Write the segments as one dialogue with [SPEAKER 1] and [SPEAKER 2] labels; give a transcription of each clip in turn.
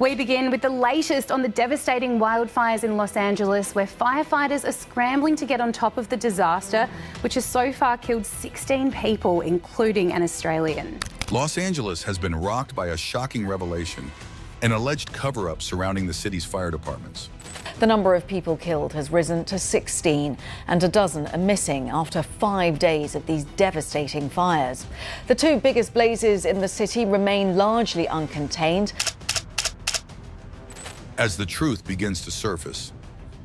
[SPEAKER 1] We begin with the latest on the devastating wildfires in Los Angeles, where firefighters are scrambling to get on top of the disaster, which has so far killed 16 people, including an Australian.
[SPEAKER 2] Los Angeles has been rocked by a shocking revelation, an alleged cover-up surrounding the city's fire departments.
[SPEAKER 3] The number of people killed has risen to 16, and a dozen are missing after 5 days of these devastating fires. The two biggest blazes in the city remain largely uncontained.
[SPEAKER 2] As the truth begins to surface,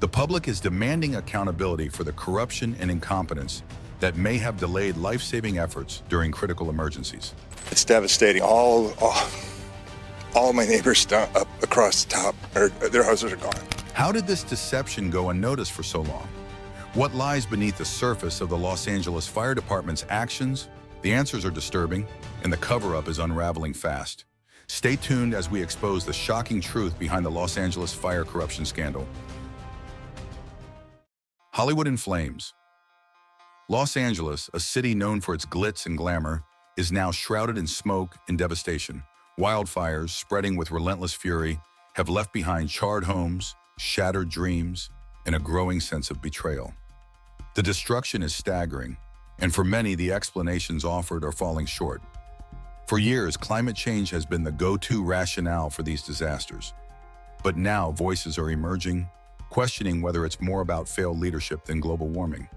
[SPEAKER 2] the public is demanding accountability for the corruption and incompetence that may have delayed life-saving efforts during critical emergencies.
[SPEAKER 4] It's devastating. All my neighbors up across the top, their houses are gone.
[SPEAKER 2] How did this deception go unnoticed for so long? What lies beneath the surface of the Los Angeles Fire Department's actions? The answers are disturbing, and the cover-up is unraveling fast. Stay tuned as we expose the shocking truth behind the Los Angeles fire corruption scandal. Hollywood in flames. Los Angeles, a city known for its glitz and glamour, is now shrouded in smoke and devastation. Wildfires, spreading with relentless fury, have left behind charred homes, shattered dreams, and a growing sense of betrayal. The destruction is staggering, and for many, the explanations offered are falling short. For years, climate change has been the go-to rationale for these disasters. But now voices are emerging, questioning whether it's more about failed leadership than global warming.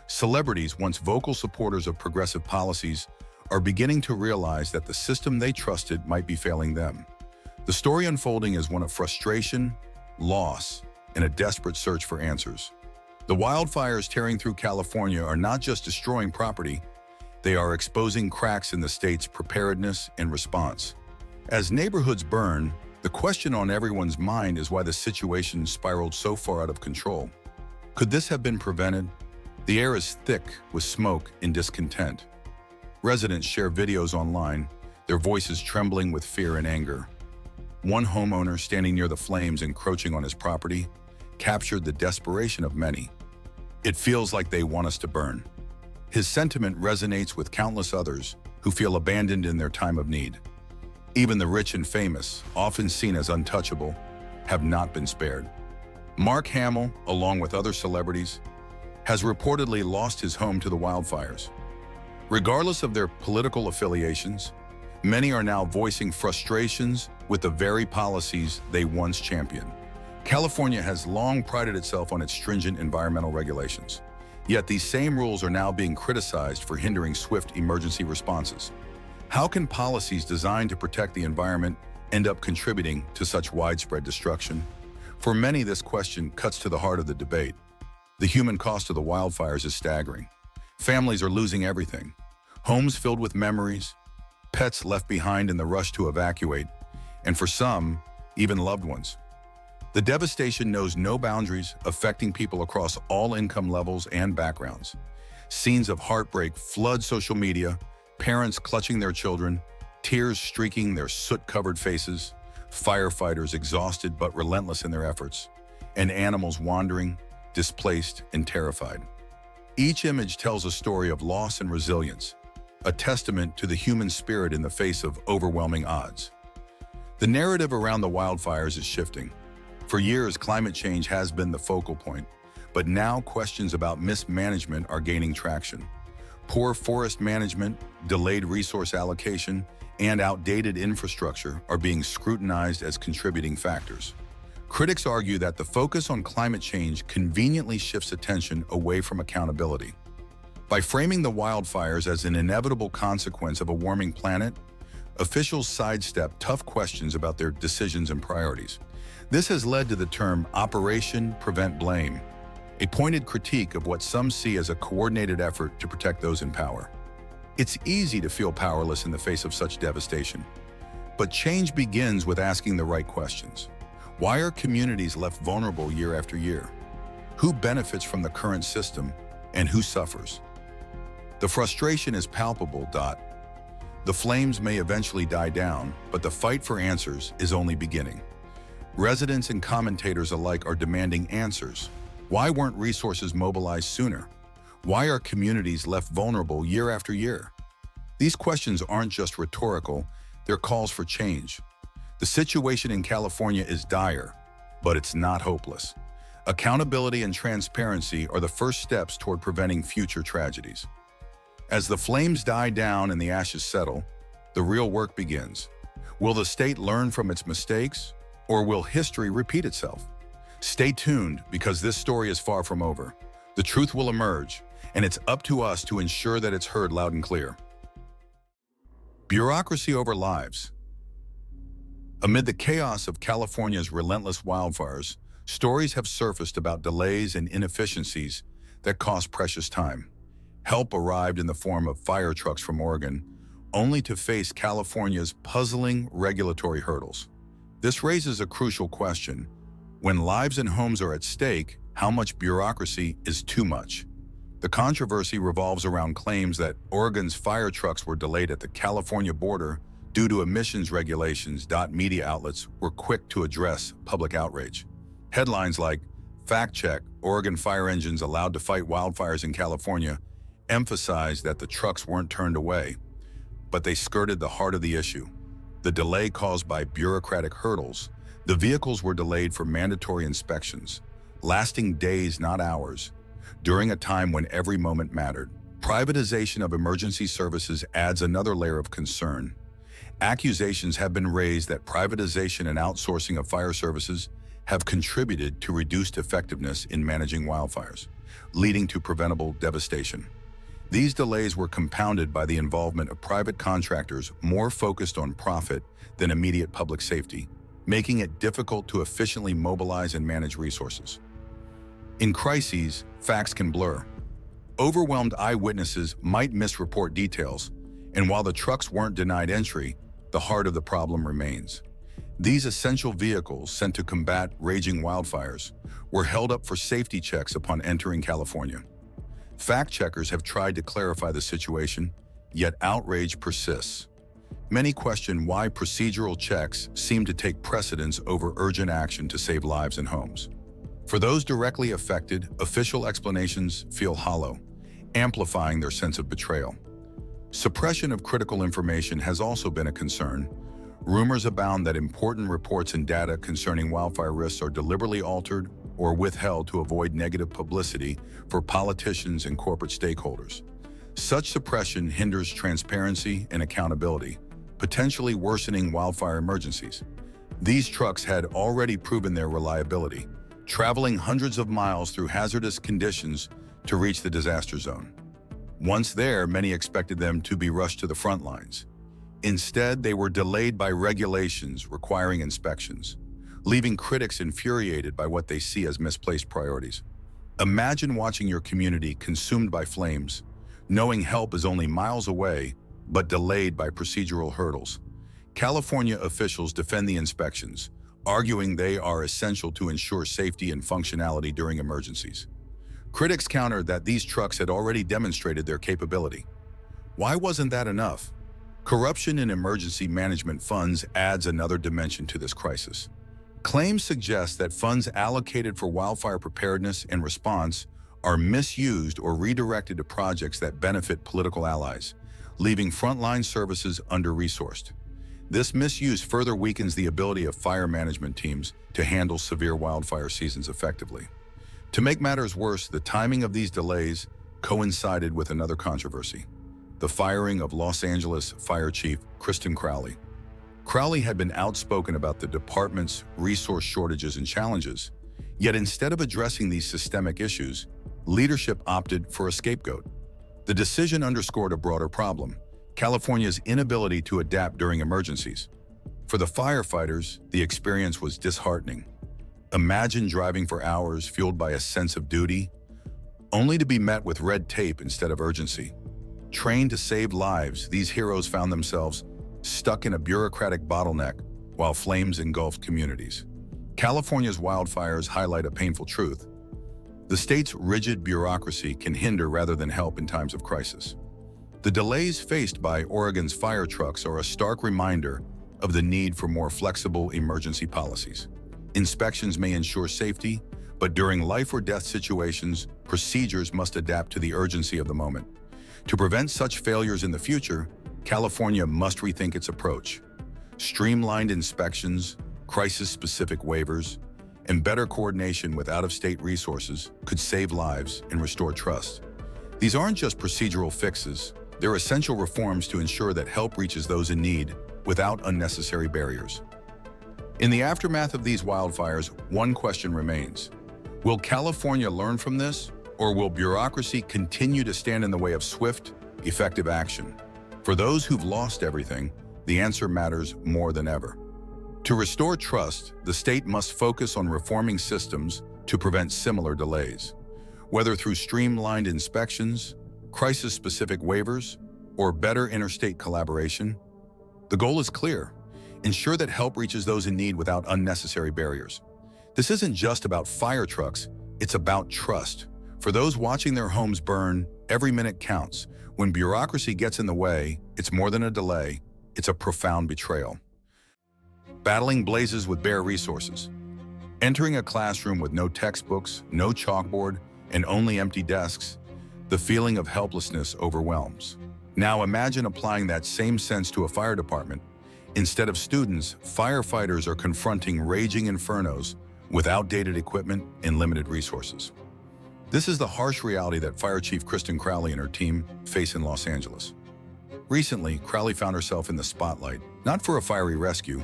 [SPEAKER 2] Celebrities, once vocal supporters of progressive policies, are beginning to realize that the system they trusted might be failing them. The story unfolding is one of frustration, loss, and a desperate search for answers. The wildfires tearing through California are not just destroying property, they are exposing cracks in the state's preparedness and response. As neighborhoods burn, the question on everyone's mind is why the situation spiraled so far out of control. Could this have been prevented? The air is thick with smoke and discontent. Residents share videos online, their voices trembling with fear and anger. One homeowner standing near the flames encroaching on his property captured the desperation of many. "It feels like they want us to burn." His sentiment resonates with countless others who feel abandoned in their time of need. Even the rich and famous, often seen as untouchable, have not been spared. Mark Hamill, along with other celebrities, has reportedly lost his home to the wildfires. Regardless of their political affiliations, many are now voicing frustrations with the very policies they once championed. California has long prided itself on its stringent environmental regulations. Yet these same rules are now being criticized for hindering swift emergency responses. How can policies designed to protect the environment end up contributing to such widespread destruction? For many, this question cuts to the heart of the debate. The human cost of the wildfires is staggering. Families are losing everything. Homes filled with memories, pets left behind in the rush to evacuate, and for some, even loved ones. The devastation knows no boundaries, affecting people across all income levels and backgrounds. Scenes of heartbreak flood social media, parents clutching their children, tears streaking their soot-covered faces, firefighters exhausted but relentless in their efforts, and animals wandering, displaced, and terrified. Each image tells a story of loss and resilience, a testament to the human spirit in the face of overwhelming odds. The narrative around the wildfires is shifting. For years, climate change has been the focal point, but now questions about mismanagement are gaining traction. Poor forest management, delayed resource allocation, and outdated infrastructure are being scrutinized as contributing factors. Critics argue that the focus on climate change conveniently shifts attention away from accountability. By framing the wildfires as an inevitable consequence of a warming planet, officials sidestep tough questions about their decisions and priorities. This has led to the term Operation Prevent Blame, a pointed critique of what some see as a coordinated effort to protect those in power. It's easy to feel powerless in the face of such devastation, but change begins with asking the right questions. Why are communities left vulnerable year after year? Who benefits from the current system, and who suffers? The frustration is palpable. The flames may eventually die down, but the fight for answers is only beginning. Residents and commentators alike are demanding answers. Why weren't resources mobilized sooner? Why are communities left vulnerable year after year? These questions aren't just rhetorical, they're calls for change. The situation in California is dire, but it's not hopeless. Accountability and transparency are the first steps toward preventing future tragedies. As the flames die down and the ashes settle, the real work begins. Will the state learn from its mistakes, or will history repeat itself? Stay tuned, because this story is far from over. The truth will emerge, and it's up to us to ensure that it's heard loud and clear. Bureaucracy over lives. Amid the chaos of California's relentless wildfires, stories have surfaced about delays and inefficiencies that cost precious time. Help arrived in the form of fire trucks from Oregon, only to face California's puzzling regulatory hurdles. This raises a crucial question. When lives and homes are at stake, how much bureaucracy is too much? The controversy revolves around claims that Oregon's fire trucks were delayed at the California border due to emissions regulations. Media outlets were quick to address public outrage. Headlines like, "Fact check, Oregon fire engines allowed to fight wildfires in California," emphasized that the trucks weren't turned away, but they skirted the heart of the issue. The delay caused by bureaucratic hurdles. The vehicles were delayed for mandatory inspections, lasting days, not hours, during a time when every moment mattered. Privatization of emergency services adds another layer of concern. Accusations have been raised that privatization and outsourcing of fire services have contributed to reduced effectiveness in managing wildfires, leading to preventable devastation. These delays were compounded by the involvement of private contractors more focused on profit than immediate public safety, making it difficult to efficiently mobilize and manage resources. In crises, facts can blur. Overwhelmed eyewitnesses might misreport details, and while the trucks weren't denied entry, the heart of the problem remains. These essential vehicles sent to combat raging wildfires were held up for safety checks upon entering California. Fact-checkers have tried to clarify the situation, yet outrage persists. Many question why procedural checks seem to take precedence over urgent action to save lives and homes. For those directly affected, official explanations feel hollow, amplifying their sense of betrayal. Suppression of critical information has also been a concern. Rumors abound that important reports and data concerning wildfire risks are deliberately altered or withheld to avoid negative publicity for politicians and corporate stakeholders. Such suppression hinders transparency and accountability, potentially worsening wildfire emergencies. These trucks had already proven their reliability, traveling hundreds of miles through hazardous conditions to reach the disaster zone. Once there, many expected them to be rushed to the front lines. Instead, they were delayed by regulations requiring inspections, leaving critics infuriated by what they see as misplaced priorities. Imagine watching your community consumed by flames, knowing help is only miles away, but delayed by procedural hurdles. California officials defend the inspections, arguing they are essential to ensure safety and functionality during emergencies. Critics countered that these trucks had already demonstrated their capability. Why wasn't that enough? Corruption in emergency management funds adds another dimension to this crisis. Claims suggest that funds allocated for wildfire preparedness and response are misused or redirected to projects that benefit political allies, leaving frontline services under-resourced. This misuse further weakens the ability of fire management teams to handle severe wildfire seasons effectively. To make matters worse, the timing of these delays coincided with another controversy: the firing of Los Angeles Fire Chief Kristen Crowley. Crowley had been outspoken about the department's resource shortages and challenges, yet instead of addressing these systemic issues, leadership opted for a scapegoat. The decision underscored a broader problem: California's inability to adapt during emergencies. For the firefighters, the experience was disheartening. Imagine driving for hours fueled by a sense of duty, only to be met with red tape instead of urgency. Trained to save lives, these heroes found themselves stuck in a bureaucratic bottleneck while flames engulfed communities. California's wildfires highlight a painful truth: the state's rigid bureaucracy can hinder rather than help in times of crisis. The delays faced by Oregon's fire trucks are a stark reminder of the need for more flexible emergency policies. Inspections may ensure safety, but during life or death situations, procedures must adapt to the urgency of the moment. To prevent such failures in the future, California must rethink its approach. Streamlined inspections, crisis-specific waivers, and better coordination with out-of-state resources could save lives and restore trust. These aren't just procedural fixes, they're essential reforms to ensure that help reaches those in need without unnecessary barriers. In the aftermath of these wildfires, one question remains. Will California learn from this, or will bureaucracy continue to stand in the way of swift, effective action? For those who've lost everything, the answer matters more than ever. To restore trust, the state must focus on reforming systems to prevent similar delays. Whether through streamlined inspections, crisis-specific waivers, or better interstate collaboration, the goal is clear. Ensure that help reaches those in need without unnecessary barriers. This isn't just about fire trucks, it's about trust. For those watching their homes burn, every minute counts. When bureaucracy gets in the way, it's more than a delay, it's a profound betrayal. Battling blazes with bare resources. Entering a classroom with no textbooks, no chalkboard, and only empty desks, the feeling of helplessness overwhelms. Now imagine applying that same sense to a fire department. Instead of students, firefighters are confronting raging infernos with outdated equipment and limited resources. This is the harsh reality that Fire Chief Kristen Crowley and her team face in Los Angeles. Recently, Crowley found herself in the spotlight, not for a fiery rescue,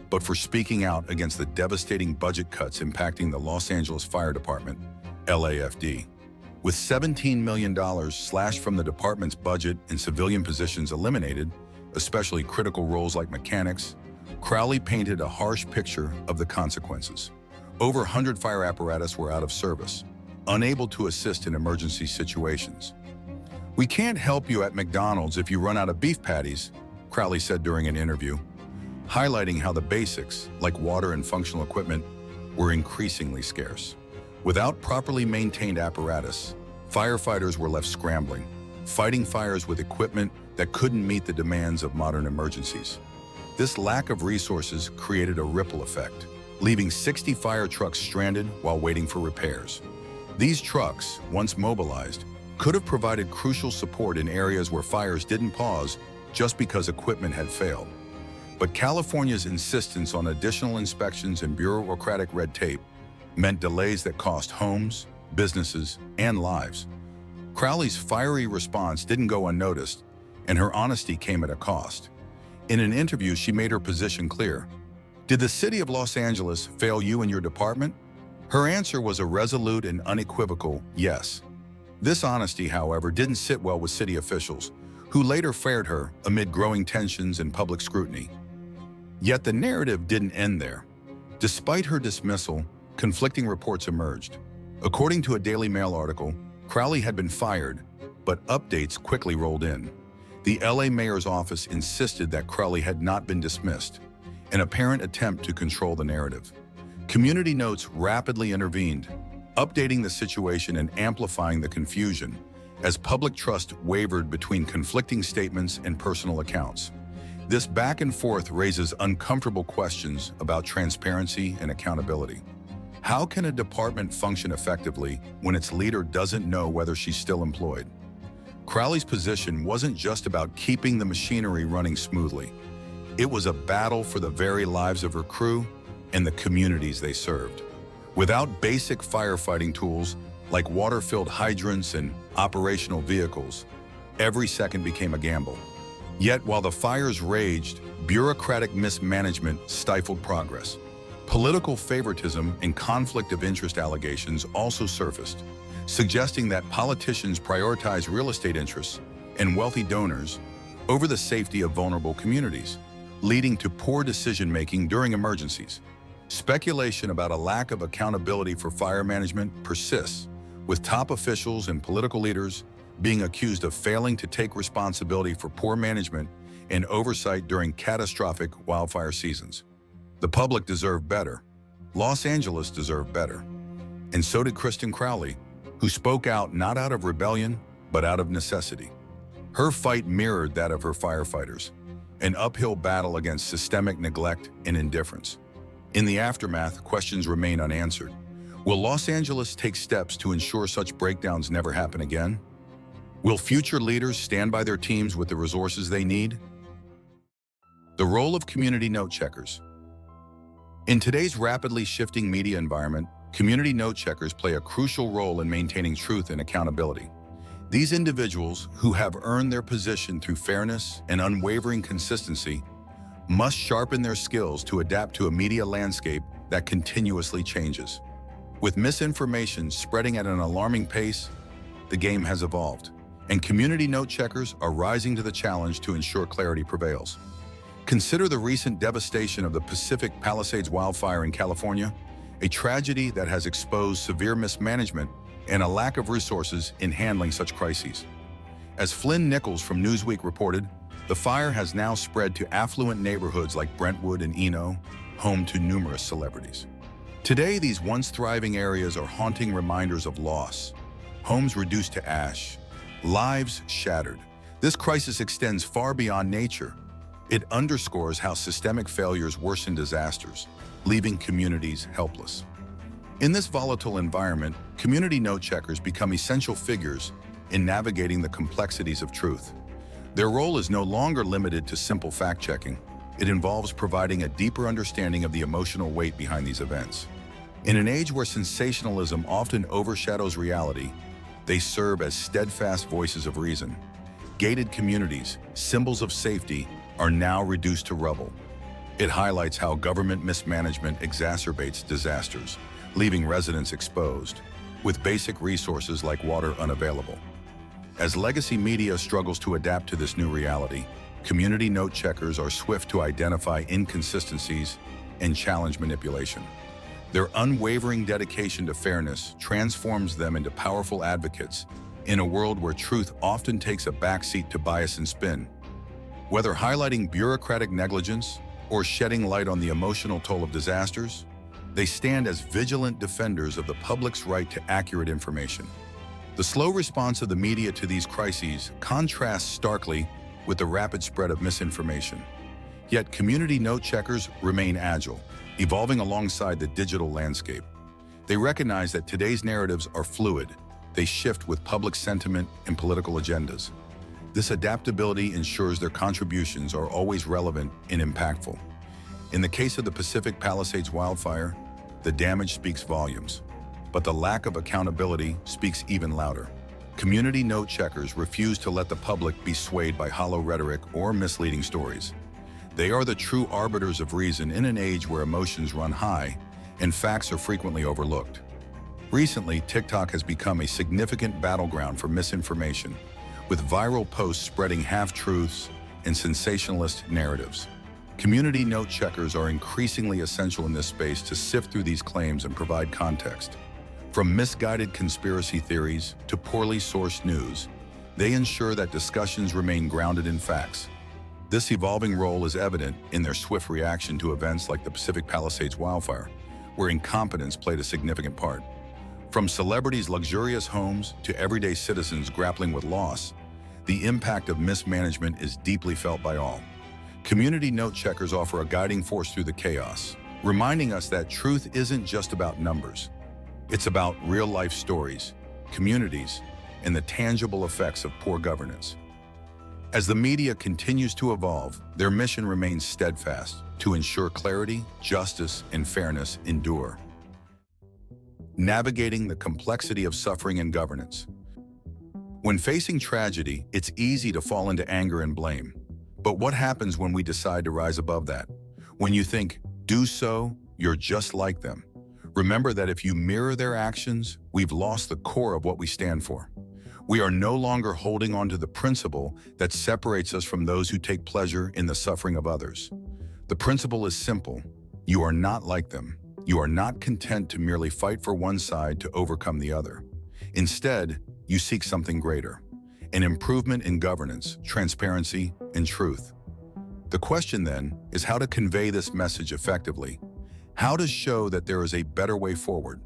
[SPEAKER 2] but for speaking out against the devastating budget cuts impacting the Los Angeles Fire Department, LAFD. With $17 million slashed from the department's budget and civilian positions eliminated, especially critical roles like mechanics, Crowley painted a harsh picture of the consequences. Over 100 fire apparatus were out of service, unable to assist in emergency situations. "We can't help you at McDonald's if you run out of beef patties," Crowley said during an interview, highlighting how the basics, like water and functional equipment, were increasingly scarce. Without properly maintained apparatus, firefighters were left scrambling, fighting fires with equipment that couldn't meet the demands of modern emergencies. This lack of resources created a ripple effect, leaving 60 fire trucks stranded while waiting for repairs. These trucks, once mobilized, could have provided crucial support in areas where fires didn't pause just because equipment had failed. But California's insistence on additional inspections and bureaucratic red tape meant delays that cost homes, businesses, and lives. Crowley's fiery response didn't go unnoticed, and her honesty came at a cost. In an interview, she made her position clear. "Did the city of Los Angeles fail you and your department?" Her answer was a resolute and unequivocal yes. This honesty, however, didn't sit well with city officials, who later fired her amid growing tensions and public scrutiny. Yet the narrative didn't end there. Despite her dismissal, conflicting reports emerged. According to a Daily Mail article, Crowley had been fired, but updates quickly rolled in. The LA mayor's office insisted that Crowley had not been dismissed, an apparent attempt to control the narrative. Community notes rapidly intervened, updating the situation and amplifying the confusion as public trust wavered between conflicting statements and personal accounts. This back and forth raises uncomfortable questions about transparency and accountability. How can a department function effectively when its leader doesn't know whether she's still employed? Crowley's position wasn't just about keeping the machinery running smoothly. It was a battle for the very lives of her crew and the communities they served. Without basic firefighting tools like water-filled hydrants and operational vehicles, every second became a gamble. Yet while the fires raged, bureaucratic mismanagement stifled progress. Political favoritism and conflict of interest allegations also surfaced, suggesting that politicians prioritize real estate interests and wealthy donors over the safety of vulnerable communities, leading to poor decision-making during emergencies. Speculation about a lack of accountability for fire management persists, with top officials and political leaders being accused of failing to take responsibility for poor management and oversight during catastrophic wildfire seasons. The public deserved better. Los Angeles deserved better. And so did Kristen Crowley, who spoke out not out of rebellion, but out of necessity. Her fight mirrored that of her firefighters, an uphill battle against systemic neglect and indifference. In the aftermath, questions remain unanswered. Will Los Angeles take steps to ensure such breakdowns never happen again? Will future leaders stand by their teams with the resources they need? The role of community note checkers. In today's rapidly shifting media environment, community note checkers play a crucial role in maintaining truth and accountability. These individuals, who have earned their position through fairness and unwavering consistency, must sharpen their skills to adapt to a media landscape that continuously changes. With misinformation spreading at an alarming pace, the game has evolved, and community note checkers are rising to the challenge to ensure clarity prevails. Consider the recent devastation of the Pacific Palisades wildfire in California, a tragedy that has exposed severe mismanagement and a lack of resources in handling such crises. As Flynn Nichols from Newsweek reported, the fire has now spread to affluent neighborhoods like Brentwood and Eno, home to numerous celebrities. Today, these once thriving areas are haunting reminders of loss, homes reduced to ash, lives shattered. This crisis extends far beyond nature. It underscores how systemic failures worsen disasters, leaving communities helpless. In this volatile environment, community note checkers become essential figures in navigating the complexities of truth. Their role is no longer limited to simple fact-checking. It involves providing a deeper understanding of the emotional weight behind these events. In an age where sensationalism often overshadows reality, they serve as steadfast voices of reason. Gated communities, symbols of safety, are now reduced to rubble. It highlights how government mismanagement exacerbates disasters, leaving residents exposed, with basic resources like water unavailable. As legacy media struggles to adapt to this new reality, community note checkers are swift to identify inconsistencies and challenge manipulation. Their unwavering dedication to fairness transforms them into powerful advocates in a world where truth often takes a backseat to bias and spin. Whether highlighting bureaucratic negligence or shedding light on the emotional toll of disasters, they stand as vigilant defenders of the public's right to accurate information. The slow response of the media to these crises contrasts starkly with the rapid spread of misinformation. Yet community note checkers remain agile, evolving alongside the digital landscape. They recognize that today's narratives are fluid. They shift with public sentiment and political agendas. This adaptability ensures their contributions are always relevant and impactful. In the case of the Pacific Palisades wildfire, the damage speaks volumes, but the lack of accountability speaks even louder. Community note checkers refuse to let the public be swayed by hollow rhetoric or misleading stories. They are the true arbiters of reason in an age where emotions run high and facts are frequently overlooked. Recently, TikTok has become a significant battleground for misinformation, with viral posts spreading half-truths and sensationalist narratives. Community note checkers are increasingly essential in this space to sift through these claims and provide context. From misguided conspiracy theories to poorly sourced news, they ensure that discussions remain grounded in facts. This evolving role is evident in their swift reaction to events like the Pacific Palisades wildfire, where incompetence played a significant part. From celebrities' luxurious homes to everyday citizens grappling with loss, the impact of mismanagement is deeply felt by all. Community note checkers offer a guiding force through the chaos, reminding us that truth isn't just about numbers. It's about real-life stories, communities, and the tangible effects of poor governance. As the media continues to evolve, their mission remains steadfast to ensure clarity, justice, and fairness endure. Navigating the complexity of suffering and governance. When facing tragedy, it's easy to fall into anger and blame. But what happens when we decide to rise above that? When you think, do so, you're just like them. Remember that if you mirror their actions, we've lost the core of what we stand for. We are no longer holding on to the principle that separates us from those who take pleasure in the suffering of others. The principle is simple. You are not like them. You are not content to merely fight for one side to overcome the other. Instead, you seek something greater, an improvement in governance, transparency, and truth. The question then is how to convey this message effectively. How to show that there is a better way forward.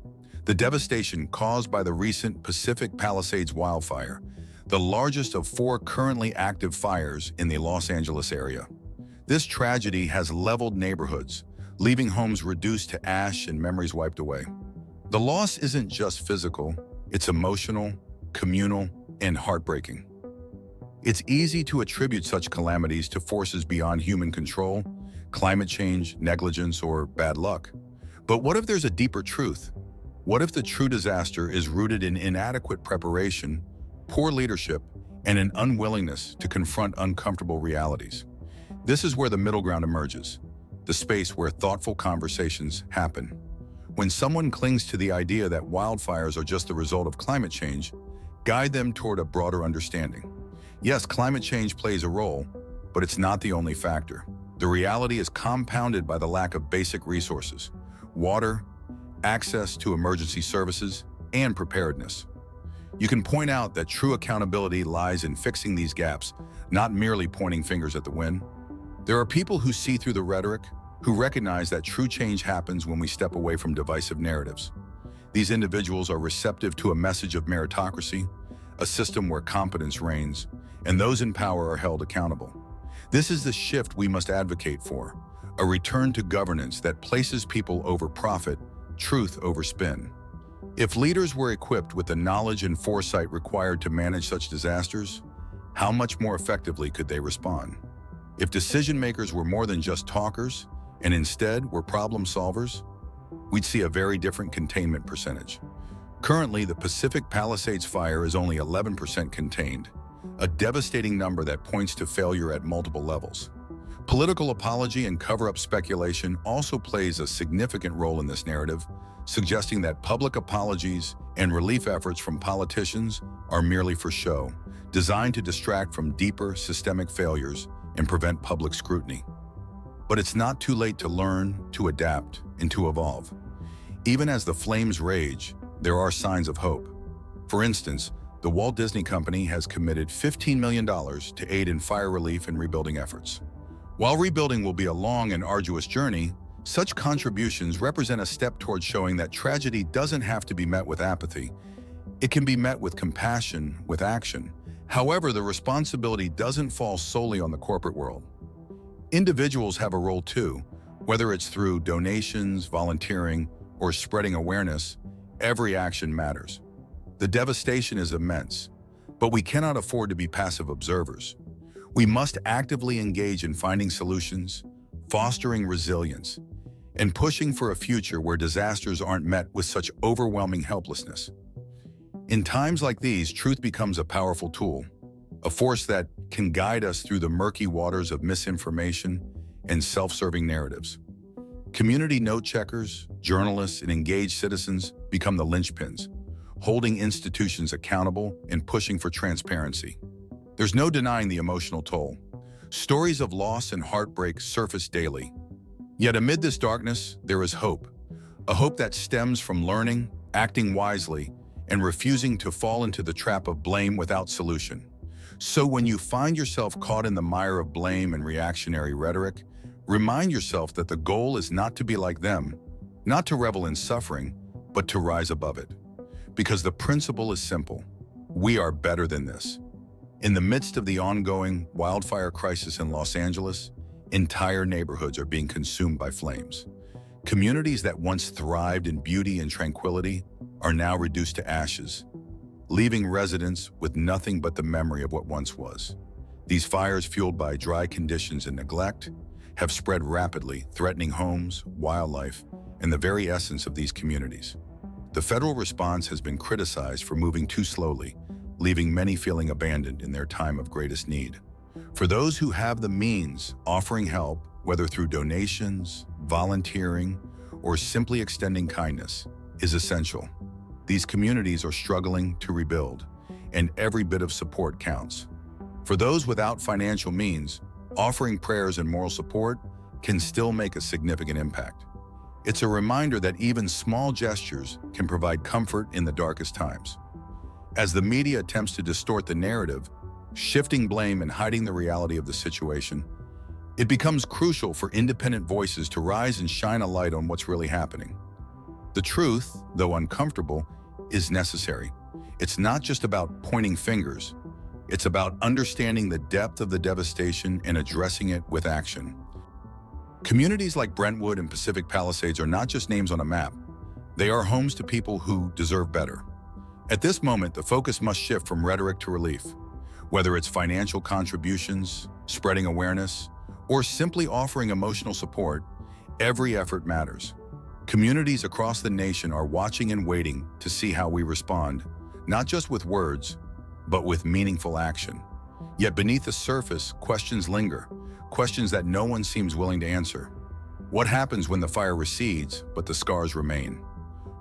[SPEAKER 2] The devastation caused by the recent Pacific Palisades wildfire, the largest of 4 currently active fires in the Los Angeles area. This tragedy has leveled neighborhoods, leaving homes reduced to ash and memories wiped away. The loss isn't just physical, it's emotional, communal, and heartbreaking. It's easy to attribute such calamities to forces beyond human control, climate change, negligence, or bad luck. But what if there's a deeper truth? What if the true disaster is rooted in inadequate preparation, poor leadership, and an unwillingness to confront uncomfortable realities? This is where the middle ground emerges, the space where thoughtful conversations happen. When someone clings to the idea that wildfires are just the result of climate change, guide them toward a broader understanding. Yes, climate change plays a role, but it's not the only factor. The reality is compounded by the lack of basic resources: water, access to emergency services, and preparedness. You can point out that true accountability lies in fixing these gaps, not merely pointing fingers at the wind. There are people who see through the rhetoric, who recognize that true change happens when we step away from divisive narratives. These individuals are receptive to a message of meritocracy, a system where competence reigns, and those in power are held accountable. This is the shift we must advocate for, a return to governance that places people over profit, truth over spin. If leaders were equipped with the knowledge and foresight required to manage such disasters, how much more effectively could they respond? If decision makers were more than just talkers, and instead were problem solvers, we'd see a very different containment percentage. Currently, the Pacific Palisades fire is only 11% contained, a devastating number that points to failure at multiple levels. Political apology and cover-up speculation also plays a significant role in this narrative, suggesting that public apologies and relief efforts from politicians are merely for show, designed to distract from deeper systemic failures and prevent public scrutiny. But it's not too late to learn, to adapt, and to evolve. Even as the flames rage, there are signs of hope. For instance, the Walt Disney Company has committed $15 million to aid in fire relief and rebuilding efforts. While rebuilding will be a long and arduous journey, such contributions represent a step towards showing that tragedy doesn't have to be met with apathy. It can be met with compassion, with action. However, the responsibility doesn't fall solely on the corporate world. Individuals have a role too, whether it's through donations, volunteering, or spreading awareness. Every action matters. The devastation is immense, but we cannot afford to be passive observers. We must actively engage in finding solutions, fostering resilience, and pushing for a future where disasters aren't met with such overwhelming helplessness. In times like these, truth becomes a powerful tool, a force that can guide us through the murky waters of misinformation and self-serving narratives. Community note checkers, journalists, and engaged citizens become the linchpins, holding institutions accountable and pushing for transparency. There's no denying the emotional toll. Stories of loss and heartbreak surface daily. Yet amid this darkness, there is hope. A hope that stems from learning, acting wisely, and refusing to fall into the trap of blame without solution. So when you find yourself caught in the mire of blame and reactionary rhetoric, remind yourself that the goal is not to be like them, not to revel in suffering, but to rise above it. Because the principle is simple. We are better than this. In the midst of the ongoing wildfire crisis in Los Angeles, entire neighborhoods are being consumed by flames. Communities that once thrived in beauty and tranquility are now reduced to ashes, leaving residents with nothing but the memory of what once was. These fires, fueled by dry conditions and neglect, have spread rapidly, threatening homes, wildlife, and the very essence of these communities. The federal response has been criticized for moving too slowly, leaving many feeling abandoned in their time of greatest need. For those who have the means, offering help, whether through donations, volunteering, or simply extending kindness, is essential. These communities are struggling to rebuild, and every bit of support counts. For those without financial means, offering prayers and moral support can still make a significant impact. It's a reminder that even small gestures can provide comfort in the darkest times. As the media attempts to distort the narrative, shifting blame and hiding the reality of the situation, it becomes crucial for independent voices to rise and shine a light on what's really happening. The truth, though uncomfortable, is necessary. It's not just about pointing fingers. It's about understanding the depth of the devastation and addressing it with action. Communities like Brentwood and Pacific Palisades are not just names on a map. They are homes to people who deserve better. At this moment, the focus must shift from rhetoric to relief. Whether it's financial contributions, spreading awareness, or simply offering emotional support, every effort matters. Communities across the nation are watching and waiting to see how we respond, not just with words, but with meaningful action. Yet beneath the surface, questions linger, questions that no one seems willing to answer. What happens when the fire recedes, but the scars remain?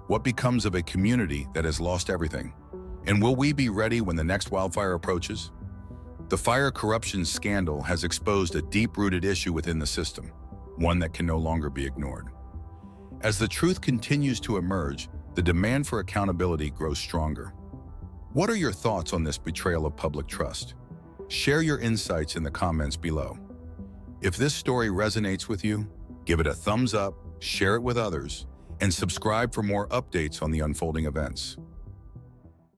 [SPEAKER 2] What becomes of a community that has lost everything? And will we be ready when the next wildfire approaches? The fire corruption scandal has exposed a deep-rooted issue within the system, one that can no longer be ignored. As the truth continues to emerge, the demand for accountability grows stronger. What are your thoughts on this betrayal of public trust? Share your insights in the comments below. If this story resonates with you, give it a thumbs up, share it with others, and subscribe for more updates on the unfolding events.